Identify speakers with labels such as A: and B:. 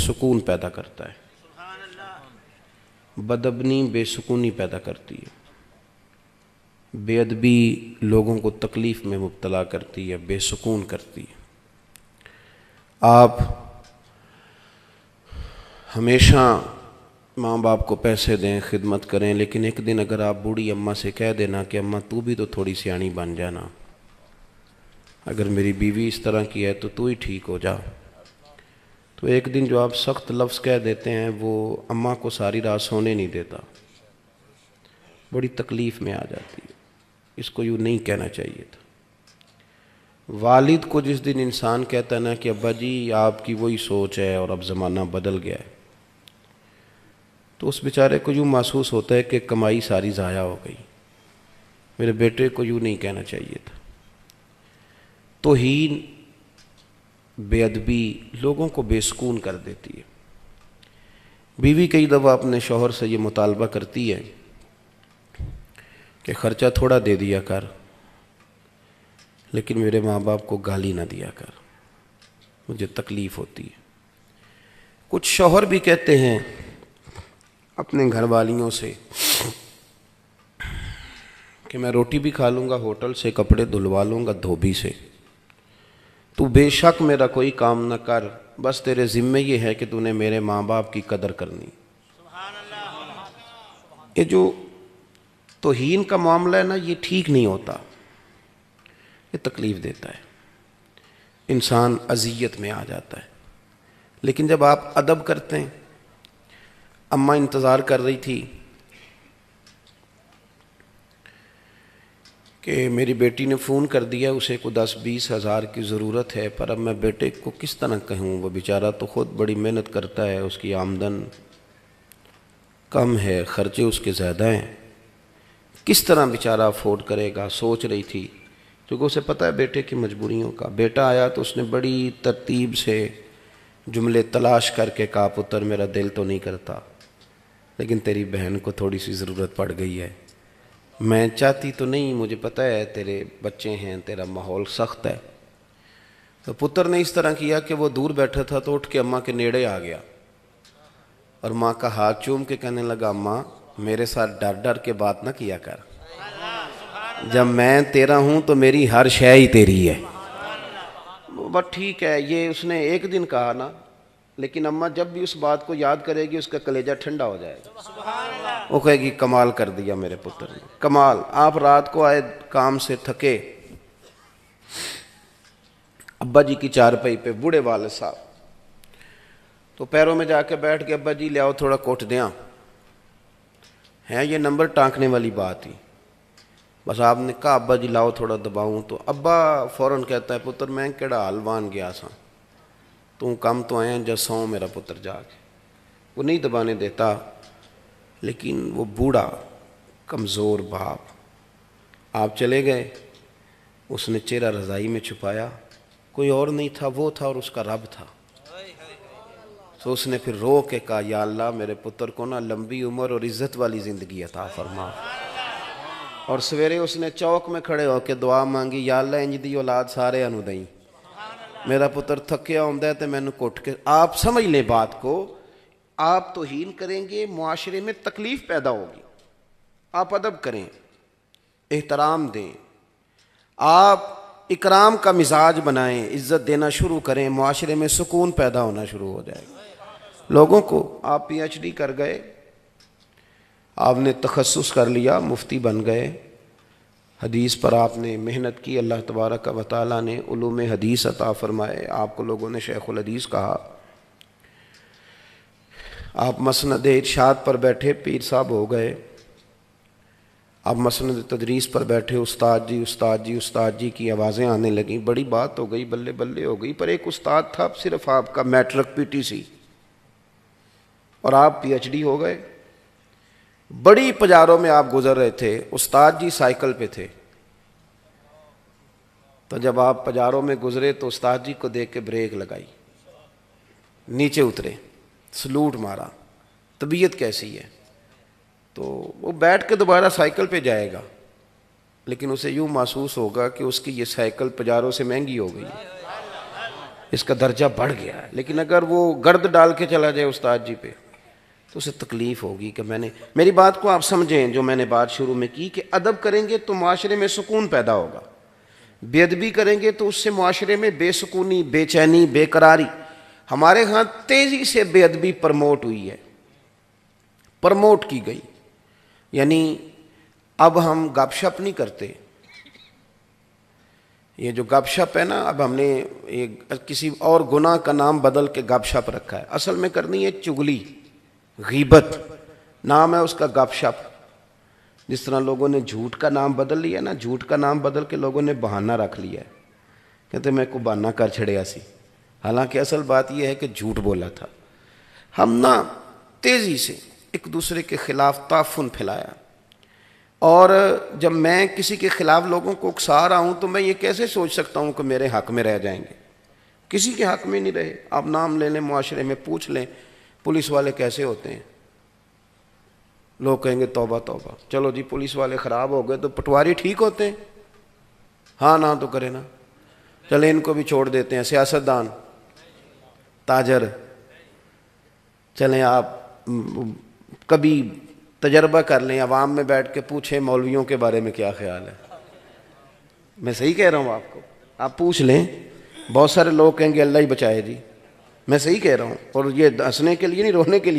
A: سکون پیدا کرتا ہے، بدبنی بے سکونی پیدا کرتی ہے، بے ادبی لوگوں کو تکلیف میں مبتلا کرتی ہے، بے سکون کرتی ہے۔ آپ ہمیشہ ماں باپ کو پیسے دیں، خدمت کریں، لیکن ایک دن اگر آپ بوڑھی اماں سے کہہ دینا کہ اماں تو بھی تو تھوڑی سیانی بن جانا، اگر میری بیوی اس طرح کی ہے تو ہی ٹھیک ہو جا، تو ایک دن جو آپ سخت لفظ کہہ دیتے ہیں وہ اماں کو ساری رات سونے نہیں دیتا، بڑی تکلیف میں آ جاتی ہے۔ اس کو یوں نہیں کہنا چاہیے تھا۔ والد کو جس دن انسان کہتا ہے نا کہ ابا جی آپ کی وہی سوچ ہے اور اب زمانہ بدل گیا ہے، تو اس بیچارے کو یوں محسوس ہوتا ہے کہ کمائی ساری ضائع ہو گئی۔ میرے بیٹے کو یوں نہیں کہنا چاہیے تھا۔ توہین، بے ادبی لوگوں کو بے سکون کر دیتی ہے۔ بیوی کئی دفعہ اپنے شوہر سے یہ مطالبہ کرتی ہے کہ خرچہ تھوڑا دے دیا کر، لیکن میرے ماں باپ کو گالی نہ دیا کر، مجھے تکلیف ہوتی ہے۔ کچھ شوہر بھی کہتے ہیں اپنے گھر والیوں سے کہ میں روٹی بھی کھا لوں گا ہوٹل سے، کپڑے دھلوا لوں گا دھوبی سے، تو بے شک میرا کوئی کام نہ کر، بس تیرے ذمے یہ ہے کہ تو نے میرے ماں باپ کی قدر کرنی۔ یہ جو توہین کا معاملہ ہے نا، یہ ٹھیک نہیں ہوتا، یہ تکلیف دیتا ہے، انسان اذیت میں آ جاتا ہے۔ لیکن جب آپ ادب کرتے ہیں، اماں انتظار کر رہی تھی کہ میری بیٹی نے فون کر دیا، اسے کو 10-20 ہزار کی ضرورت ہے، پر اب میں بیٹے کو کس طرح کہوں، وہ بیچارہ تو خود بڑی محنت کرتا ہے، اس کی آمدن کم ہے، خرچے اس کے زیادہ ہیں، کس طرح بیچارہ افورڈ کرے گا۔ سوچ رہی تھی، کیونکہ اسے پتہ ہے بیٹے کی مجبوریوں کا۔ بیٹا آیا تو اس نے بڑی ترتیب سے جملے تلاش کر کے کہا پتر میرا دل تو نہیں کرتا، لیکن تیری بہن کو تھوڑی سی ضرورت پڑ گئی ہے، میں چاہتی تو نہیں، مجھے پتہ ہے تیرے بچے ہیں، تیرا ماحول سخت ہے۔ تو پتر نے اس طرح کیا کہ وہ دور بیٹھا تھا تو اٹھ کے اماں کے نیڑے آ گیا اور ماں کا ہاتھ چوم کے کہنے لگا اماں میرے ساتھ ڈر ڈر کے بات نہ کیا کر، جب میں تیرا ہوں تو میری ہر شے ہی تیری ہے۔ بس ٹھیک ہے، یہ اس نے ایک دن کہا نا، لیکن اماں جب بھی اس بات کو یاد کرے گی اس کا کلیجہ ٹھنڈا ہو جائے گا، وہ کہے گی کمال کر دیا میرے پتر نے، کمال۔ آپ رات کو آئے کام سے تھکے، ابا جی کی چارپائی پہ بوڑھے والد صاحب، تو پیروں میں جا کے بیٹھ کے ابا جی لے آؤ تھوڑا کوٹ دیاں، ہے یہ نمبر ٹانکنے والی بات ہی۔ بس آپ نے کہا ابا جی لاؤ تھوڑا دباؤں، تو ابا فوراً کہتا ہے پتر میں کیڑا حلوان گیا سا، تو کم تو آیا جا سو میرا پتر جا کے، وہ نہیں دبانے دیتا۔ لیکن وہ بوڑھا کمزور باپ، آپ چلے گئے، اس نے چہرہ رضائی میں چھپایا، کوئی اور نہیں تھا، وہ تھا اور اس کا رب تھا۔ تو اس نے پھر رو کے کہا یا اللہ میرے پتر کو نا لمبی عمر اور عزت والی زندگی عطا فرما۔ اور سویرے اس نے چوک میں کھڑے ہو کے دعا مانگی، یا اللہ انج دی اولاد سارے انو دئی، میرا پتر تھکیا ہوندا ہے تے مینوں کٹ کے۔ آپ سمجھ لیں بات کو، آپ توہین کریں گے معاشرے میں تکلیف پیدا ہوگی، آپ ادب کریں، احترام دیں، آپ اکرام کا مزاج بنائیں، عزت دینا شروع کریں، معاشرے میں سکون پیدا ہونا شروع ہو جائے گا۔ لوگوں کو آپ پی ایچ ڈی کر گئے، آپ نے تخصص کر لیا، مفتی بن گئے، حدیث پر آپ نے محنت کی، اللہ تبارک و تعالیٰ نے علوم حدیث عطا فرمائے، آپ کو لوگوں نے شیخ الحدیث کہا، آپ مسند ارشاد پر بیٹھے پیر صاحب ہو گئے، آپ مسند تدریس پر بیٹھے استاد جی استاد جی استاد جی کی آوازیں آنے لگیں، بڑی بات ہو گئی، بلے بلے ہو گئی۔ پر ایک استاد تھا صرف آپ کا میٹرک پی ٹی سی، اور آپ پی ایچ ڈی ہو گئے، بڑی پجاروں میں آپ گزر رہے تھے، استاد جی سائیکل پہ تھے، تو جب آپ پجاروں میں گزرے تو استاد جی کو دیکھ کے بریک لگائی، نیچے اترے، سلوٹ مارا، طبیعت کیسی ہے؟ تو وہ بیٹھ کے دوبارہ سائیکل پہ جائے گا، لیکن اسے یوں محسوس ہوگا کہ اس کی یہ سائیکل پجاروں سے مہنگی ہو گئی ہے۔ اس کا درجہ بڑھ گیا ہے. لیکن اگر وہ گرد ڈال کے چلا جائے استاد جی پہ تو اسے تکلیف ہوگی کہ میری بات کو آپ سمجھیں. جو میں نے بات شروع میں کی کہ ادب کریں گے تو معاشرے میں سکون پیدا ہوگا, بے ادبی کریں گے تو اس سے معاشرے میں بے سکونی, بے چینی, بے قراری. ہمارے ہاں تیزی سے بے ادبی پرموٹ ہوئی ہے, پرموٹ کی گئی. یعنی اب ہم گپ شپ نہیں کرتے. یہ جو گپ شپ ہے نا, اب ہم نے کسی اور گناہ کا نام بدل کے گپ شپ رکھا ہے. اصل میں کرنی ہے چگلی, غیبت, نام ہے اس کا گپ شپ. جس طرح لوگوں نے جھوٹ کا نام بدل لیا نا, جھوٹ کا نام بدل کے لوگوں نے بہانہ رکھ لیا ہے. کہتے میں کو بہانہ کر چھڑیا سی, حالانکہ اصل بات یہ ہے کہ جھوٹ بولا تھا. ہم نا تیزی سے ایک دوسرے کے خلاف تعفن پھیلایا. اور جب میں کسی کے خلاف لوگوں کو اکسا رہا ہوں تو میں یہ کیسے سوچ سکتا ہوں کہ میرے حق میں رہ جائیں گے؟ کسی کے حق میں نہیں رہے. آپ نام لے لیں, معاشرے میں پوچھ لیں پولیس والے کیسے ہوتے ہیں. لوگ کہیں گے توبہ توبہ, چلو جی پولیس والے خراب ہو گئے تو پٹواری ٹھیک ہوتے ہیں؟ ہاں نہ تو کرے نا, چلیں ان کو بھی چھوڑ دیتے ہیں. سیاستدان, تاجر, چلیں آپ کبھی تجربہ کر لیں, عوام میں بیٹھ کے پوچھیں مولویوں کے بارے میں کیا خیال ہے. میں صحیح کہہ رہا ہوں آپ کو, آپ پوچھ لیں. بہت سارے لوگ کہیں گے اللہ ہی بچائے جی. میں صحیح کہہ رہا ہوں, اور یہ ہنسنے کے لیے نہیں, رونے کے لیے.